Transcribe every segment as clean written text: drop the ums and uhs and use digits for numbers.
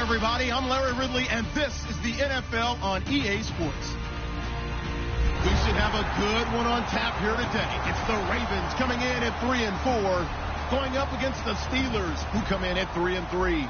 everybody. I'm Larry Ridley, and this is the NFL on EA Sports. We should have a good one on tap here today. It's the Ravens coming in at 3-4, going up against the Steelers, who come in at 3-3.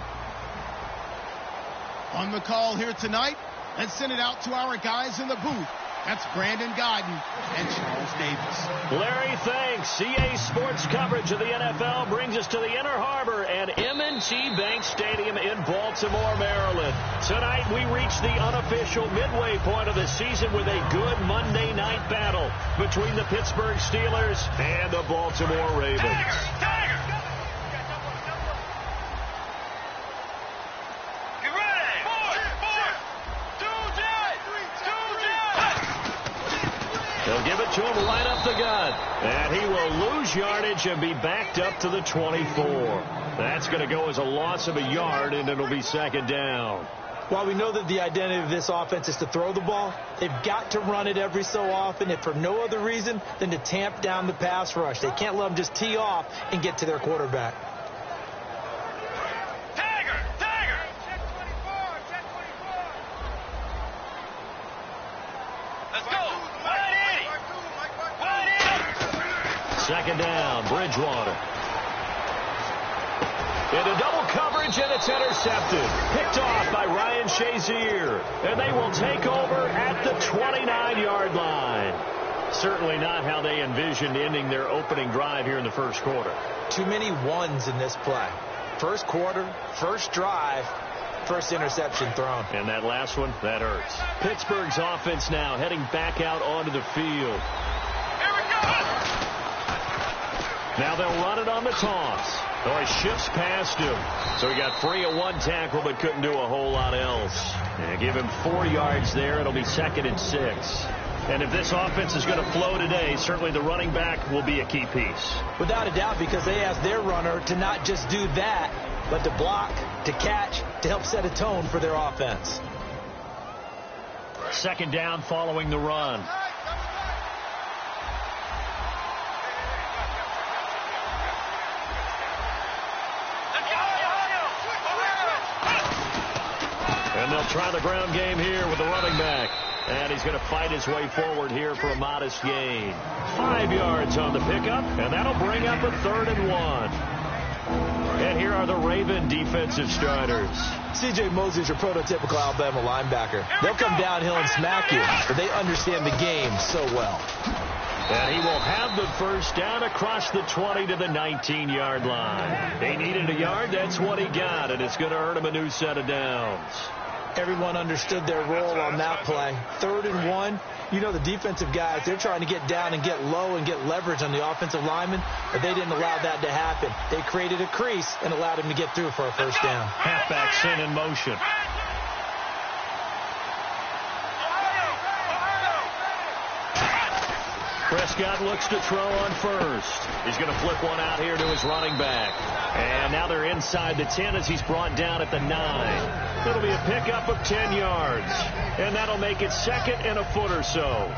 On the call here tonight, let's send it out to our guys in the booth. That's Brandon Gaudin and Charles Davis. Larry, thanks. EA Sports coverage of the NFL brings us to the Inner Harbor and M&T Bank Stadium in Baltimore, Maryland. Tonight, we reach the unofficial midway point of the season with a good Monday night battle between the Pittsburgh Steelers and the Baltimore Ravens. They'll give it to him right up the gut. And he will lose yardage and be backed up to the 24. That's going to go as a loss of a yard, and it'll be second down. While we know that the identity of this offense is to throw the ball, they've got to run it every so often, if for no other reason than to tamp down the pass rush. They can't let them just tee off and get to their quarterback. Second down, Bridgewater. Into double coverage, and it's intercepted. Picked off by Ryan Shazier. And they will take over at the 29-yard line. Certainly not how they envisioned ending their opening drive here in the first quarter. Too many ones in this play. First quarter, first drive, first interception thrown. And that last one, that hurts. Pittsburgh's offense now heading back out onto the field. Now they'll run it on the toss. Oh, he shifts past him. So he got free of one tackle but couldn't do a whole lot else. And give him 4 yards there. It'll be 2nd and 6. And if this offense is going to flow today, certainly the running back will be a key piece. Without a doubt, because they asked their runner to not just do that, but to block, to catch, to help set a tone for their offense. Second down following the run. And they'll try the ground game here with the running back. And he's going to fight his way forward here for a modest gain. 5 yards on the pickup, and that'll bring up a 3rd and 1. And here are the Raven defensive starters. C.J. Mosley's your prototypical Alabama linebacker. They'll come downhill and smack you, but they understand the game so well. And he will have the first down across the 20 to the 19-yard line. They needed a yard. That's what he got, and it's going to earn him a new set of downs. Everyone understood their role on that play. 3rd and 1. You know the defensive guys, they're trying to get down and get low and get leverage on the offensive lineman, but they didn't allow that to happen. They created a crease and allowed him to get through for a first down. Halfback sent in motion. Prescott looks to throw on first. He's going to flip one out here to his running back. And now they're inside the 10 as he's brought down at the 9. It'll be a pickup of 10 yards. And that'll make it 2nd and a foot or so.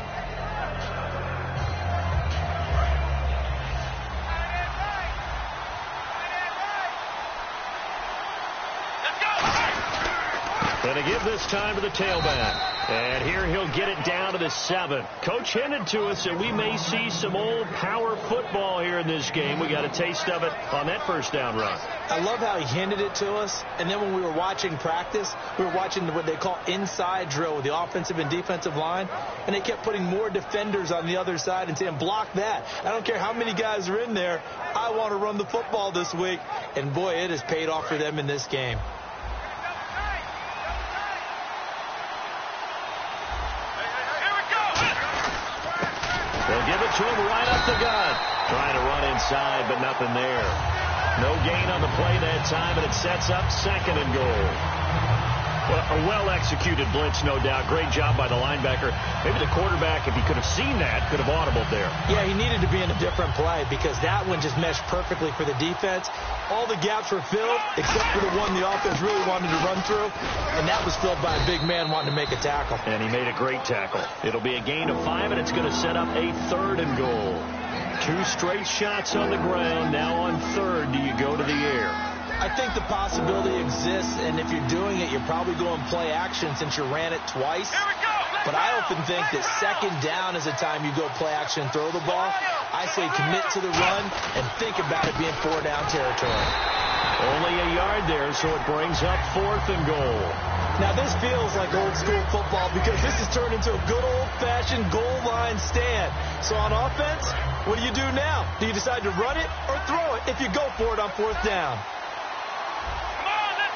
And to give this time to the tailback. And here he'll get it down to the 7. Coach hinted to us that we may see some old power football here in this game. We got a taste of it on that first down run. I love how he hinted it to us. And then when we were watching practice, we were watching what they call inside drill with the offensive and defensive line. And they kept putting more defenders on the other side and saying, block that. I don't care how many guys are in there. I want to run the football this week. And boy, it has paid off for them in this game. They'll give it to him right up the gut. Trying to run inside, but nothing there. No gain on the play that time, and it sets up 2nd and goal. Well, a well-executed blitz, no doubt. Great job by the linebacker. Maybe the quarterback, if he could have seen that, could have audibled there. Yeah, he needed to be in a different play because that one just meshed perfectly for the defense. All the gaps were filled except for the one the offense really wanted to run through, and that was filled by a big man wanting to make a tackle. And he made a great tackle. It'll be a gain of 5, and it's going to set up a 3rd and goal. 2 straight shots on the ground. Now on 3rd, do you go to the air? I I think the possibility exists, and if you're doing it, you're probably going play action since you ran it twice. But I often think that second down is the time you go play action and throw the ball. I say commit to the run and think about it being 4-down territory. Only a yard there, so it brings up 4th and goal. Now, this feels like old-school football because this has turned into a good old-fashioned goal line stand. So on offense, what do you do now? Do you decide to run it or throw it if you go for it on 4th down?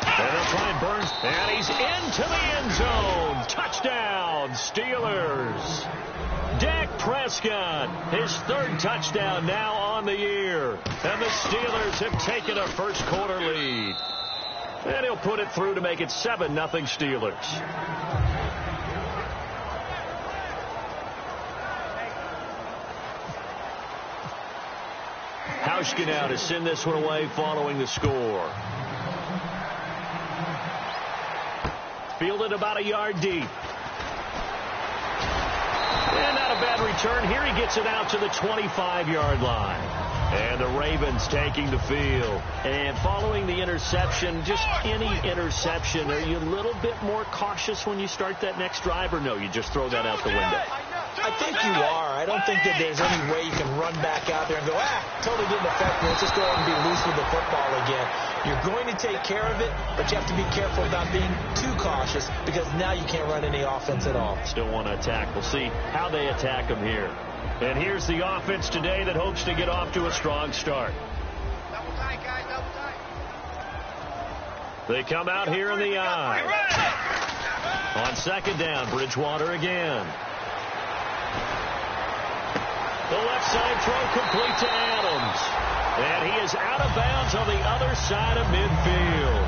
And they'll try and Burns, and he's into the end zone. Touchdown, Steelers. Dak Prescott, his 3rd touchdown now on the year. And the Steelers have taken a first-quarter lead. And he'll put it through to make it 7-0 Steelers. Hauschka now to send this one away following the score. Fielded about a yard deep. And not a bad return. Here he gets it out to the 25-yard line. And the Ravens taking the field. And following the interception, just any interception, are you a little bit more cautious when you start that next drive, or no, you just throw that out the window? I think you are. I don't think that there's any way you can run back out there and go, totally didn't affect me. Let's just go ahead and be loose with the football again. You're going to take care of it, but you have to be careful about being too cautious because now you can't run any offense at all. Still want to attack. We'll see how they attack them here. And here's the offense today that hopes to get off to a strong start. Double tight, guys, double tight. They come out here in the eye. On 2nd down, Bridgewater again. The left side throw complete to Adams. And he is out of bounds on the other side of midfield.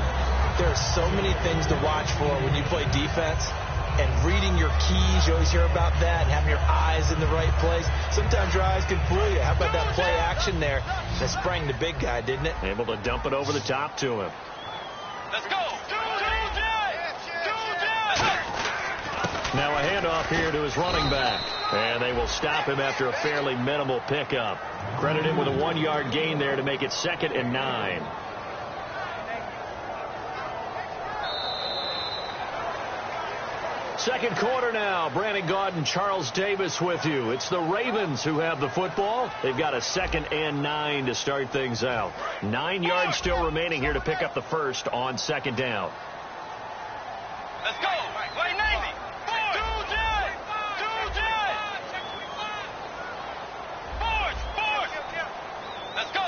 There are so many things to watch for when you play defense. And reading your keys, you always hear about that, and having your eyes in the right place. Sometimes your eyes can fool you. How about that play action there? That sprang the big guy, didn't it? Able to dump it over the top to him. Let's go. Now a handoff here to his running back. And they will stop him after a fairly minimal pickup. Credit him with a 1-yard gain there to make it 2nd and 9. Second quarter now. Brandon Gaudin, Charles Davis with you. It's the Ravens who have the football. They've got a 2nd and 9 to start things out. 9 yards still remaining here to pick up the first on 2nd down. Let's go. Play 90. Let's go.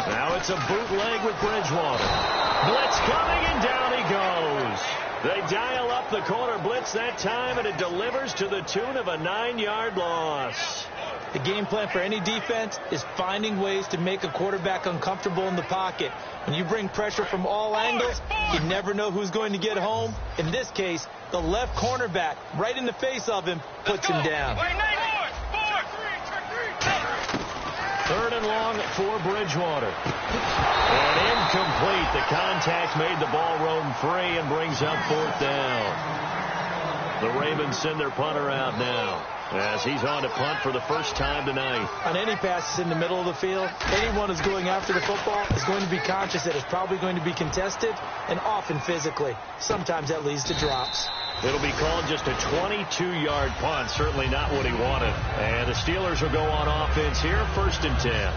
Now it's a bootleg with Bridgewater. Blitz coming, and down he goes. They dial up the corner blitz that time, and it delivers to the tune of a 9-yard loss. The game plan for any defense is finding ways to make a quarterback uncomfortable in the pocket. When you bring pressure from all angles, you never know who's going to get home. In this case, the left cornerback, right in the face of him, puts him down. 3rd and long for Bridgewater. And incomplete. The contact made the ball roam free and brings up 4th down. The Ravens send their punter out now as he's on to punt for the first time tonight. On any passes in the middle of the field, anyone who's going after the football is going to be conscious that it's probably going to be contested and often physically. Sometimes that leads to drops. It'll be called just a 22-yard punt. Certainly not what he wanted. And the Steelers will go on offense here, 1st and 10.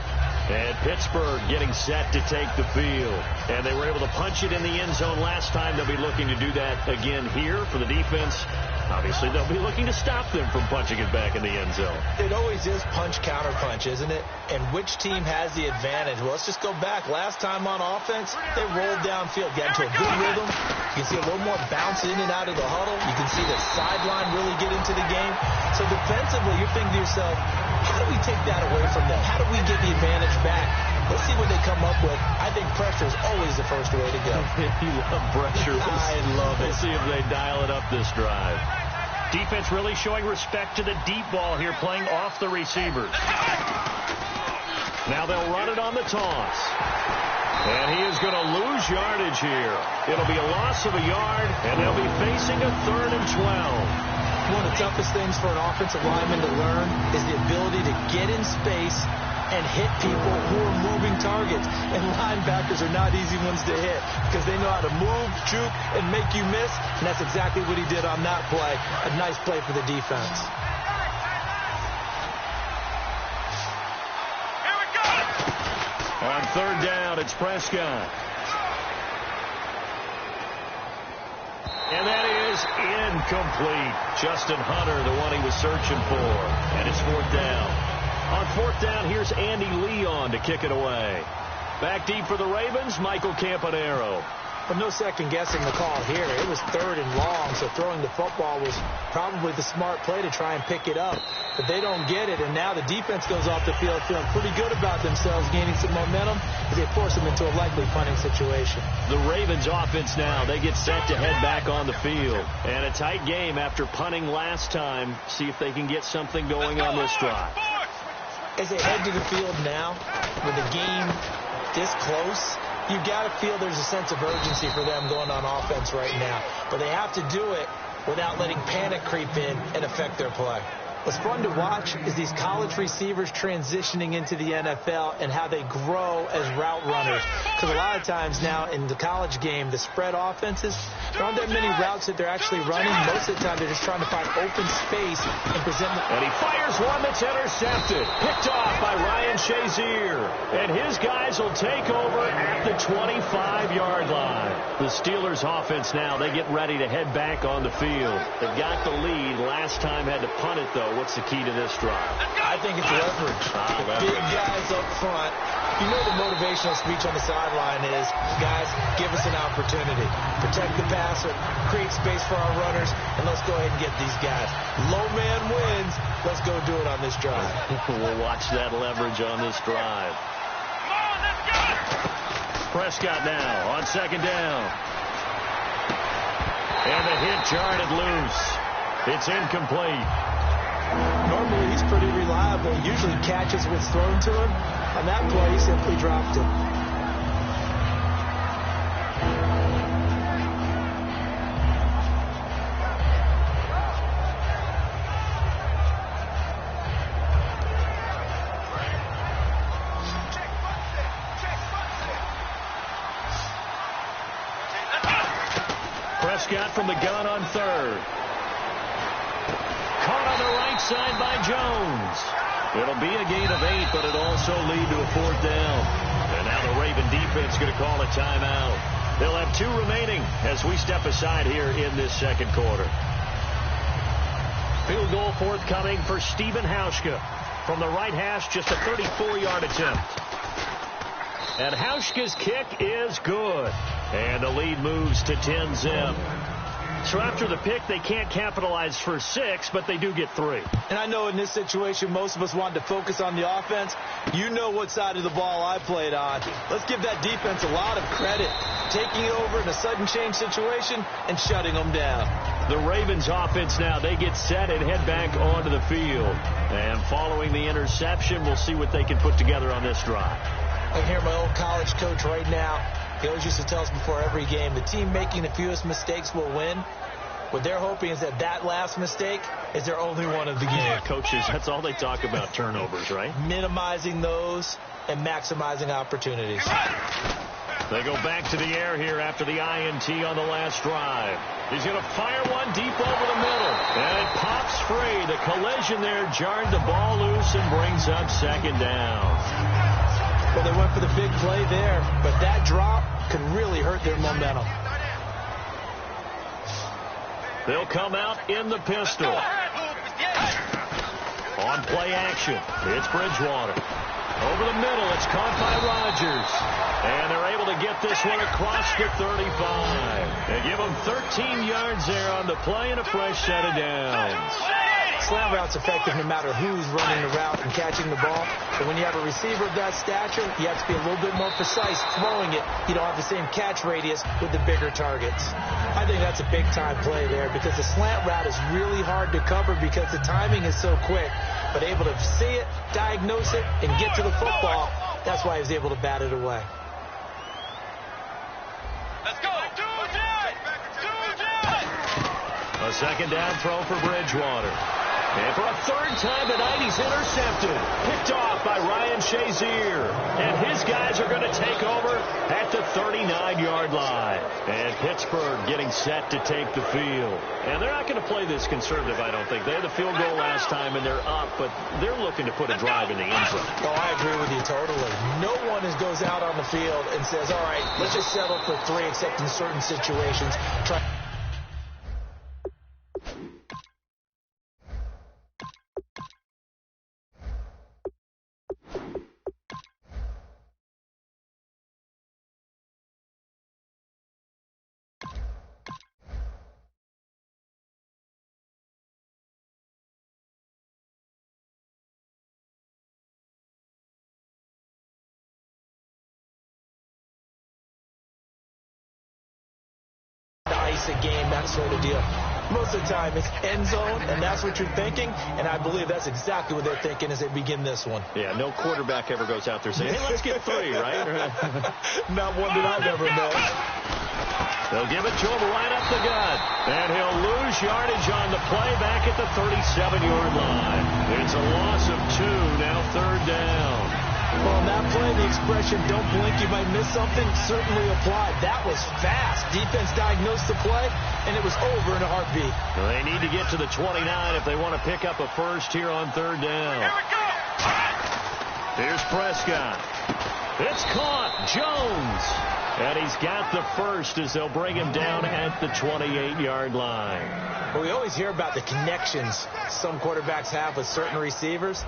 And Pittsburgh getting set to take the field. And they were able to punch it in the end zone last time. They'll be looking to do that again here for the defense. Obviously, they'll be looking to stop them from punching it back in the end zone. It always is punch, counter punch, isn't it? And which team has the advantage? Well, let's just go back. Last time on offense, they rolled downfield, got into a good rhythm. You can see a little more bounce in and out of the huddle. You can see the sideline really get into the game. So defensively, you're thinking to yourself, how do we take that away from them? How do we get the advantage back? Let's see what they come up with. I think pressure is always the first way to go. You love pressure. I love it. We'll see if they dial it up this drive. Defense really showing respect to the deep ball here, playing off the receivers. Now they'll run it on the toss. And he is going to lose yardage here. It'll be a loss of a yard, and they'll be facing a 3rd and 12. One of the toughest things for an offensive lineman to learn is the ability to get in space and hit people who are moving targets. And linebackers are not easy ones to hit because they know how to move, juke, and make you miss. And that's exactly what he did on that play. A nice play for the defense. Here we go. On third down, it's Prescott. And that is incomplete. Justin Hunter, the one he was searching for. And it's fourth down. On fourth down, here's Andy Leon to kick it away. Back deep for the Ravens, Michael Campanaro. But no second guessing the call here. It was third and long, so throwing the football was probably the smart play to try and pick it up. But they don't get it, and now the defense goes off the field feeling pretty good about themselves, gaining some momentum as they force them into a likely punting situation. The Ravens offense now, they get set to head back on the field. And a tight game after punting last time. See if they can get something going on this drive. As they head to the field now, with the game this close, you got to feel there's a sense of urgency for them going on offense right now. But they have to do it without letting panic creep in and affect their play. What's fun to watch is these college receivers transitioning into the NFL and how they grow as route runners. Because a lot of times now in the college game, the spread offenses, there aren't that many routes that they're actually running. Most of the time, they're just trying to find open space and present them. And he fires one that's intercepted. Picked off by Ryan Shazier. And his guys will take over at the 25-yard line. The Steelers offense now, they get ready to head back on the field. They've got the lead. Last time had to punt it, though. What's the key to this drive? I think it's leverage. The big guys up front. You know the motivational speech on the sideline is, guys, give us an opportunity. Protect the passer, create space for our runners, and let's go ahead and get these guys. Low man wins. Let's go do it on this drive. We'll watch that leverage on this drive. Come on, let's go. Prescott now on second down. And the hit jarred it loose. It's incomplete. Normally, he's pretty reliable. He usually catches what's thrown to him. On that play, he simply dropped it. Prescott from the gun on third. Caught on the right side by Jones. It'll be a gain of 8, but it'll also lead to a fourth down. And now the Raven defense going to call a timeout. They'll have 2 remaining as we step aside here in this second quarter. Field goal forthcoming for Stephen Hauschka. From the right hash, just a 34-yard attempt. And Hauschka's kick is good. And the lead moves to 10-zip. So after the pick, they can't capitalize for 6, but they do get 3. And I know in this situation, most of us want to focus on the offense. You know what side of the ball I played on. Let's give that defense a lot of credit. Taking over in a sudden change situation and shutting them down. The Ravens offense now, they get set and head back onto the field. And following the interception, we'll see what they can put together on this drive. I hear my old college coach right now. He always used to tell us before every game, the team making the fewest mistakes will win. What they're hoping is that last mistake is their only one of the game. Yeah, coaches, that's all they talk about, turnovers, right? Minimizing those and maximizing opportunities. They go back to the air here after the INT on the last drive. He's going to fire one deep over the middle. And it pops free. The collision there jarred the ball loose and brings up second down. Well, they went for the big play there, but that drop could really hurt their momentum. They'll come out in the pistol. On play action, it's Bridgewater. Over the middle, it's caught by Rodgers. And they're able to get this one across the 35. They give them 13 yards there on the play and a fresh set of downs. Slant route's effective no matter who's running the route and catching the ball. But when you have a receiver of that stature, you have to be a little bit more precise throwing it. You don't have the same catch radius with the bigger targets. I think that's a big-time play there because the slant route is really hard to cover because the timing is so quick. But able to see it, diagnose it, and get to the football, that's why he was able to bat it away. Let's go. A second down throw for Bridgewater. And for a third time tonight, he's intercepted. Picked off by Ryan Shazier. And his guys are going to take over at the 39-yard line. And Pittsburgh getting set to take the field. And they're not going to play this conservative, I don't think. They had the field goal last time, and they're up, but they're looking to put a drive in the end zone. Oh, I agree with you totally. No one goes out on the field and says, all right, let's just settle for 3, except in certain situations. A game, that sort of deal. Most of the time, it's end zone, and that's what you're thinking, and I believe that's exactly what they're thinking as they begin this one. Yeah, no quarterback ever goes out there saying, hey, let's get 3, right? Not one that I've ever met. They'll give it to him right up the gut, and he'll lose yardage on the play back at the 37-yard line. It's a loss of 2, now third down. Well, on that play, the expression, don't blink, you might miss something, certainly applied. That was fast. Defense diagnosed the play, and it was over in a heartbeat. Well, they need to get to the 29 if they want to pick up a first here on third down. Here we go. Here's Prescott. It's caught. Jones. And he's got the first as they'll bring him down at the 28-yard line. Well, we always hear about the connections some quarterbacks have with certain receivers.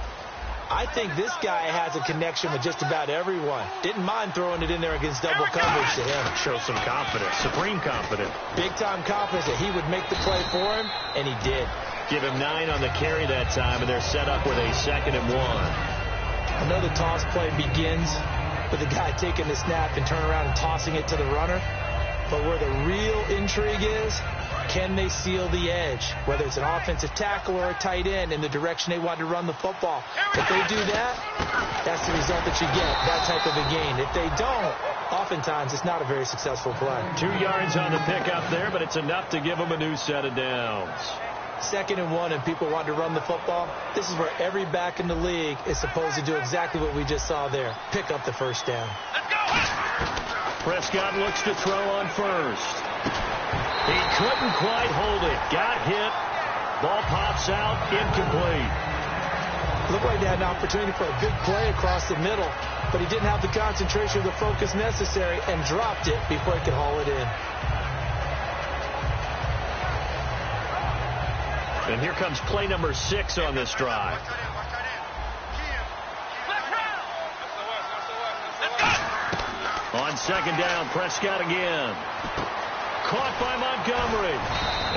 I think this guy has a connection with just about everyone. Didn't mind throwing it in there against double coverage to him. Shows some confidence, supreme confidence. Big-time confidence that he would make the play for him, and he did. Give him 9 on the carry that time, and they're set up with a 2nd and 1. Another toss play begins with the guy taking the snap and turn around and tossing it to the runner. But where the real intrigue is, can they seal the edge? Whether it's an offensive tackle or a tight end in the direction they want to run the football. If they do that, that's the result that you get, that type of a gain. If they don't, oftentimes it's not a very successful play. 2 yards on the pickup there, but it's enough to give them a new set of downs. 2nd and 1, and people want to run the football. This is where every back in the league is supposed to do exactly what we just saw there. Pick up the first down. Let's go. Prescott looks to throw on first. He couldn't quite hold it. Got hit. Ball pops out. Incomplete. Looked like they had an opportunity for a big play across the middle, but he didn't have the concentration or the focus necessary and dropped it before he could haul it in. And here comes play number 6 on this drive. On 2nd down, Prescott again. Caught by Montgomery.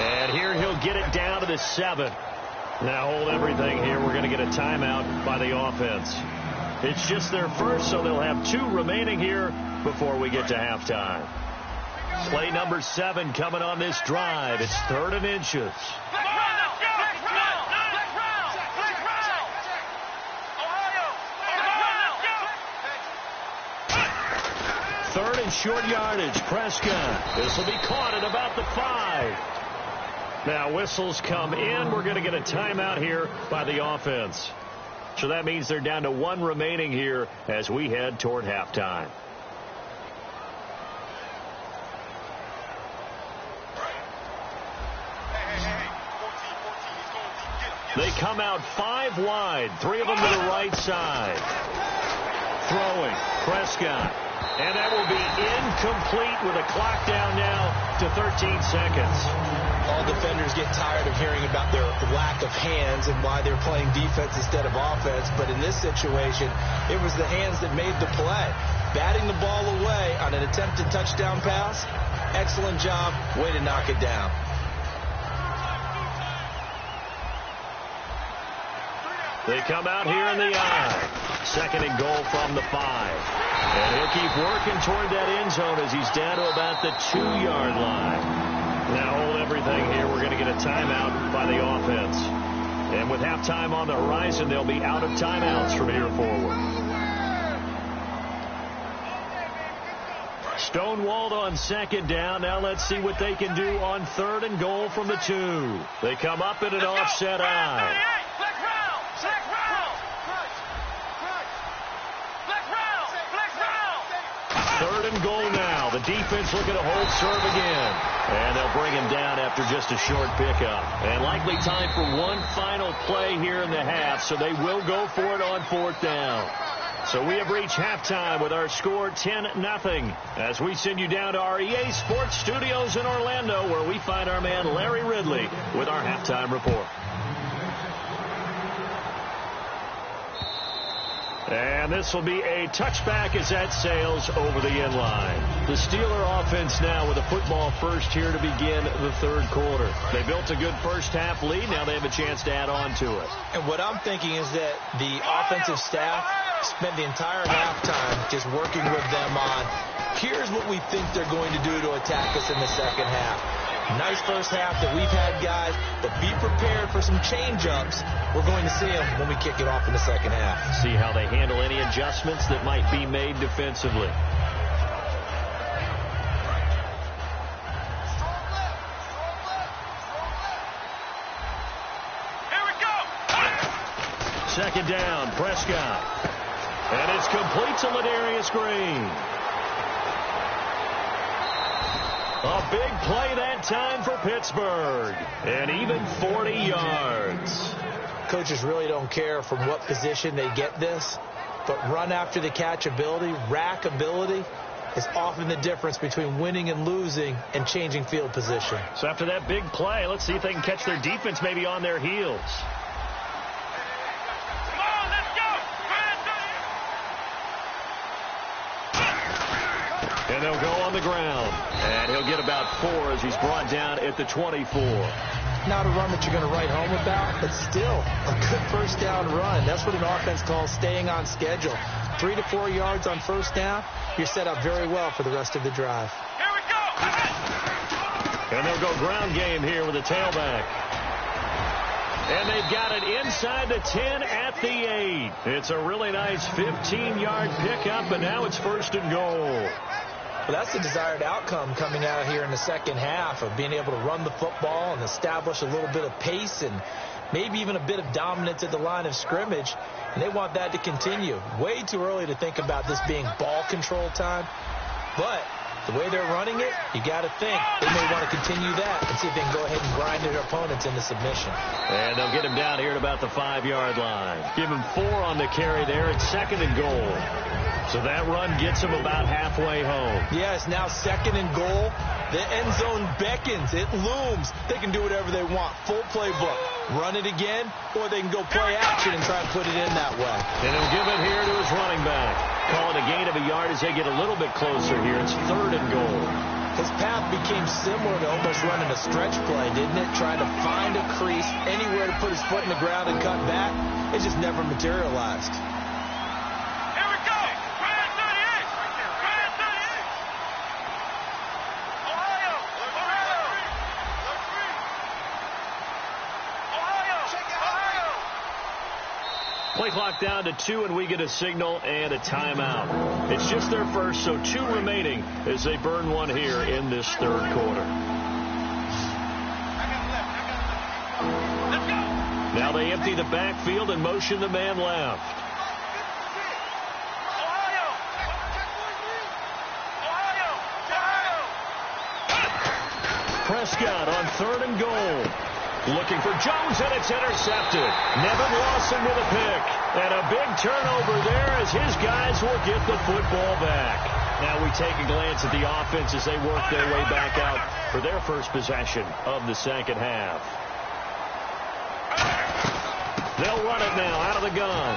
And here he'll get it down to the 7. Now hold everything here. We're going to get a timeout by the offense. It's just their first, so they'll have 2 remaining here before we get to halftime. Play number 7 coming on this drive. It's 3rd and inches. Third and short yardage. Prescott. This will be caught at about the 5. Now whistles come in. We're going to get a timeout here by the offense. So that means they're down to 1 remaining here as we head toward halftime. They come out 5 wide. 3 of them to the right side. Throwing. Prescott. And that will be incomplete with a clock down now to 13 seconds. All defenders get tired of hearing about their lack of hands and why they're playing defense instead of offense. But in this situation, it was the hands that made the play. Batting the ball away on an attempted touchdown pass. Excellent job. Way to knock it down. They come out here in the eye. 2nd and goal from the 5. And he'll keep working toward that end zone as he's down to about the 2-yard line. Now hold everything here. We're going to get a timeout by the offense. And with halftime on the horizon, they'll be out of timeouts from here forward. Stonewalled on 2nd down. Now let's see what they can do on 3rd and goal from the 2. They come up in an offset eye. defense looking to hold serve again. And they'll bring him down after just a short pickup. And likely time for one final play here in the half, so they will go for it on 4th down. So we have reached halftime with our score 10-0 as we send you down to our EA Sports Studios in Orlando, where we find our man Larry Ridley with our halftime report. And this will be a touchback as that sails over the end line. The Steeler offense now with a football first here to begin the third quarter. They built a good first half lead. Now they have a chance to add on to it. And what I'm thinking is that the offensive staff spent the entire halftime just working with them on, here's what we think they're going to do to attack us in the second half. Nice first half that we've had, guys, but be prepared for some change-ups. We're going to see them when we kick it off in the second half. See how they handle any adjustments that might be made defensively. Here we go. Second down, Prescott. And it's complete to Ladarius Green. A big play that time for Pittsburgh. And even 40 yards. Coaches really don't care from what position they get this, but run after the catch ability, rack ability, is often the difference between winning and losing and changing field position. So after that big play, let's see if they can catch their defense maybe on their heels. Come on, let's go. And they'll go on the ground. And he'll get about 4 as he's brought down at the 24. Not a run that you're going to write home about, but still a good first down run. That's what an offense calls staying on schedule. 3 to 4 yards on first down, you're set up very well for the rest of the drive. Here we go. And they'll go ground game here with a tailback. And they've got it inside the 10 at the 8. It's a really nice 15-yard pickup, and now it's 1st and goal. Well, that's the desired outcome coming out here in the second half of being able to run the football and establish a little bit of pace and maybe even a bit of dominance at the line of scrimmage. And they want that to continue. Way too early to think about this being ball control time. But the way they're running it, you got to think they may want to continue that and see if they can go ahead and grind their opponents into submission. And they'll get him down here at about the 5-yard line. Give him 4 on the carry there. It's 2nd and goal. So that run gets them about halfway home. Yes, now 2nd and goal. The end zone beckons. It looms. They can do whatever they want. Full playbook. Run it again, or they can go play action and try and put it in that way. And he'll give it here to his running back. Call it a gain of a yard as they get a little bit closer here. It's 3rd and goal. His path became similar to almost running a stretch play, didn't it? Trying to find a crease, anywhere to put his foot in the ground and cut back. It just never materialized. Play clock down to 2, and we get a signal and a timeout. It's just their first, so 2 remaining as they burn one here in this third quarter. Now they empty the backfield and motion the man left. Prescott on 3rd and goal. Looking for Jones, and it's intercepted. Nevin Lawson with a pick. And a big turnover there as his guys will get the football back. Now we take a glance at the offense as they work their way back out for their first possession of the second half. They'll run it now out of the gun.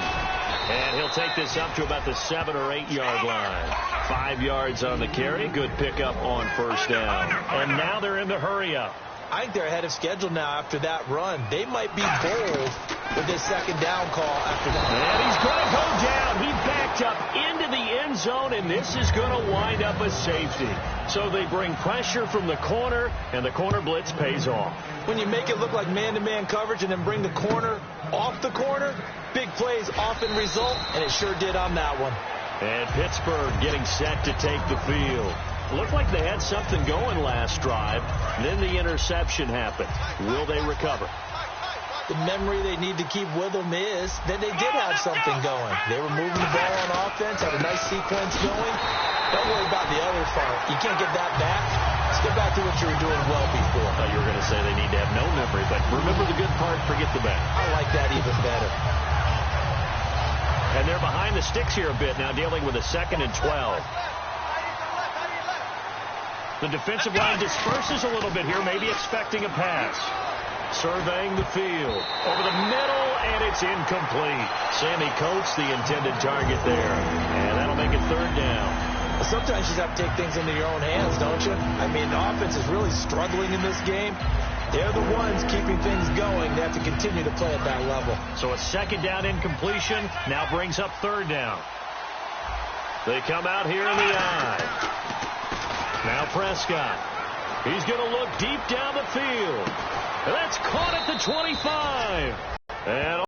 And he'll take this up to about the 7 or 8 yard line. 5 yards on the carry. Good pickup on first down. And now they're in the hurry up. I think they're ahead of schedule now after that run. They might be bold with this second down call after that. And he's going to go down. He backed up into the end zone, and this is going to wind up a safety. So they bring pressure from the corner, and the corner blitz pays off. When you make it look like man-to-man coverage and then bring the corner off the corner, big plays often result, and it sure did on that one. And Pittsburgh getting set to take the field. Looked like they had something going last drive. Then the interception happened. Will they recover? The memory they need to keep with them is that they did have something going. They were moving the ball on offense, had a nice sequence going. Don't worry about the other part. You can't get that back. Let's get back to what you were doing well before. I thought you were going to say they need to have no memory, but remember the good part, forget the bad. I like that even better. And they're behind the sticks here a bit now, dealing with a 2nd and 12. The defensive line disperses a little bit here, maybe expecting a pass. Surveying the field. Over the middle, and it's incomplete. Sammy Coates, the intended target there. And that'll make it 3rd down. Sometimes you just have to take things into your own hands, don't you? I mean, the offense is really struggling in this game. They're the ones keeping things going. They have to continue to play at that level. So a 2nd down incompletion now brings up 3rd down. They come out here in the eye. Now Prescott. He's going to look deep down the field. That's caught at the 25. And